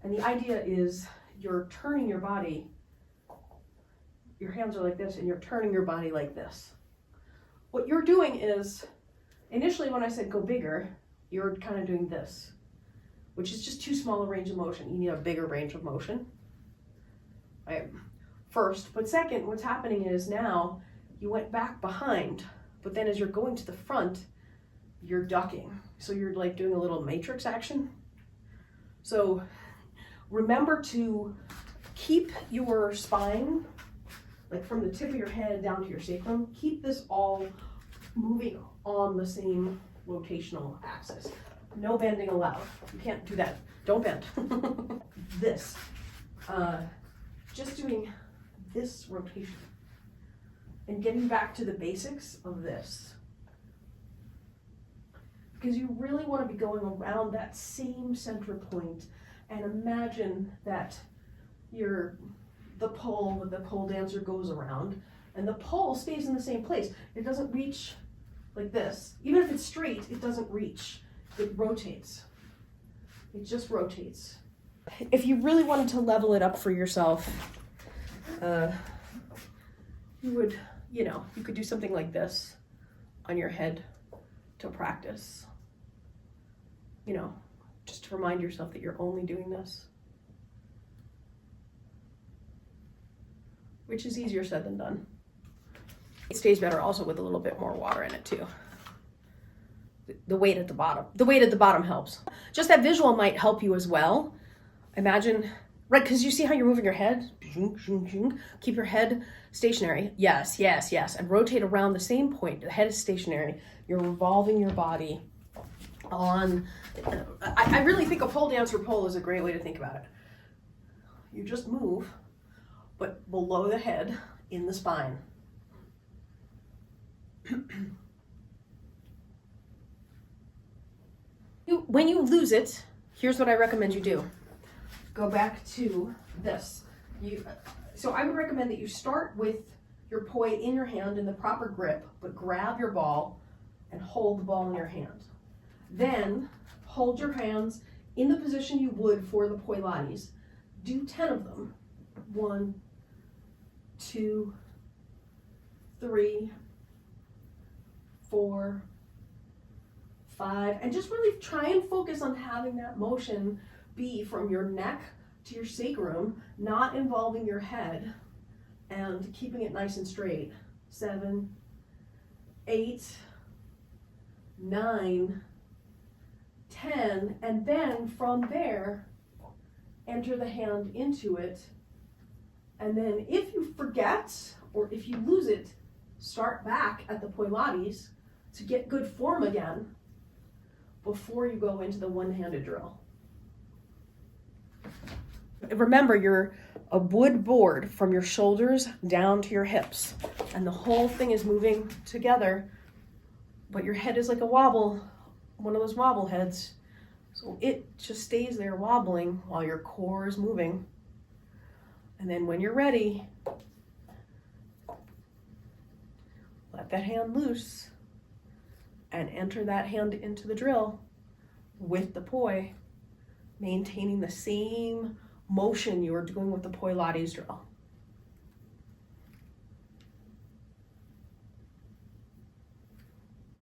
And the idea is you're turning your body, your hands are like this, and you're turning your body like this. What you're doing is, initially when I said go bigger, you're kind of doing this, which is just too small a range of motion. You need a bigger range of motion, right? First, but second, what's happening is now you went back behind, but then as you're going to the front, you're ducking. So you're like doing a little matrix action. So remember to keep your spine, like from the tip of your head down to your sacrum, keep this all moving on the same rotational axis. No bending allowed. You can't do that. Don't bend. This. Just doing this rotation and getting back to the basics of this. Because you really want to be going around that same center point, and imagine that the pole dancer goes around and the pole stays in the same place. It doesn't reach like this. Even if it's straight, it doesn't reach. It rotates. It just rotates. If you really wanted to level it up for yourself, you would, you could do something like this on your head to practice. Just to remind yourself that you're only doing this. Which is easier said than done. It stays better also with a little bit more water in it too. The weight at the bottom helps. Just that visual might help you as well. Imagine, right, because you see how you're moving your head? Keep your head stationary. Yes, yes, yes. And rotate around the same point. The head is stationary. You're revolving your body on, I really think a pole dancer pole is a great way to think about it. You just move, but below the head in the spine. When you lose it, here's what I recommend you do. Go back to this. So I would recommend that you start with your poi in your hand in the proper grip, but grab your ball and hold the ball in your hand. Then hold your hands in the position you would for the poi lattes. Do 10 of them. 1, 2, 3, 4, 5, and just really try and focus on having that motion be from your neck to your sacrum, not involving your head, and keeping it nice and straight. 7, 8, 9, 10, and then from there, enter the hand into it. And then if you forget, or if you lose it, start back at the poi lattes to get good form again before you go into the one-handed drill. Remember, you're a wood board from your shoulders down to your hips, and the whole thing is moving together, but your head is like a wobble, one of those wobble heads. So it just stays there wobbling while your core is moving. And then when you're ready, let that hand loose and enter that hand into the drill with the poi, maintaining the same motion you were doing with the poi lattes drill.